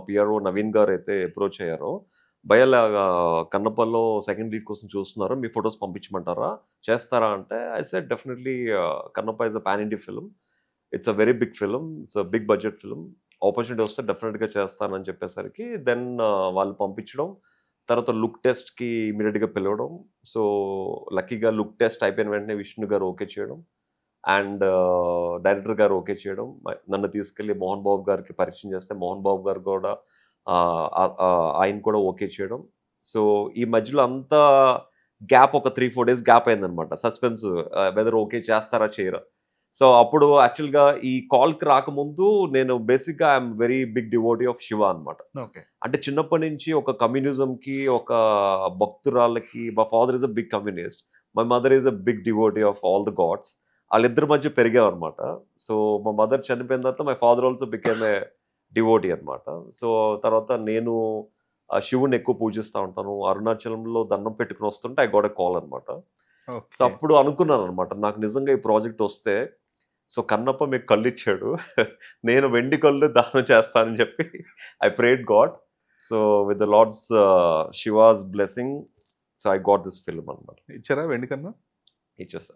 PRO Naveen గారు అయితే approach అయ్యారో, భయ్యా ఇలాగా కన్నప్పలో సెకండ్ లీడ్ కోసం చూస్తున్నారు. మీ ఫోటోస్ పంపించమంటారా? చేస్తారా అంటే, I said definitely Kannappa is a pan India film. It's a very big film. It's a big budget film. Opportunity వస్తే డెఫినెట్‌గా చేస్తానని చెప్పేసరికి దెన్ వాళ్ళు పంపించడం. తర్వాత లుక్ టెస్ట్‌కి ఇమ్మీడియేట్‌గా పిలవడం. సో, లక్కీగా లుక్ టెస్ట్ అయిపోయిన వెంటనే విష్ణు గారు ఓకే చేయడం. అండ్ డైరెక్టర్ గారు ఓకే చేయడం. నన్ను తీసుకెళ్ళి మోహన్ బాబు గారికి పరిచయం చేస్తే, మోహన్ బాబు గారు కూడా ఆయన కూడా ఓకే చేయడం. సో, ఈ మధ్యలో అంతా గ్యాప్ ఒక 3, 4 డేస్ గ్యాప్ అయిందనమాట. సస్పెన్స్ వెదర్ ఓకే చేస్తారా? చేయరా? సో, అప్పుడు యాక్చువల్‌గా ఈ కాల్‌కి రాకముందు నేను బేసిక్‌గా I'm very big devotee of Shiva అనమాట. ఓకే. అంటే చిన్నప్పటి నుంచి ఒక కమ్యూనిజంకి, ఒక భక్తురాళ్ళకి మా father is a big communist. My mother is a big devotee of all the gods. ఆళ్ళిద్దరి మధ్య పెరిగామనమాట. సో, మా మదర్ చనిపోయిన తర్వాత my father also became a devotee అనమాట. సో, తర్వాత నేను శివుడిని ఎక్కువ పూజిస్తా ఉంటాను. అరుణాచలంలో దండం పెట్టుకొని వస్తుంటే ఐ గాట్ ఎ కాల్ అనమాట. So, okay. అప్పుడు అనుకున్నాననమాట. నాకు నిజంగా ఈ ప్రాజెక్ట్ వస్తే, సో, కన్నప్ప మీకు కళ్ళిచ్చాడు. నేను వెండి కళ్ళు దానం చేస్తానని చెప్పి I prayed god. So, with the lord's Shiva's blessing so, I got this film అనమాట. ఇచ్చారా వెండి కన్ను? ఇచ్చేసా.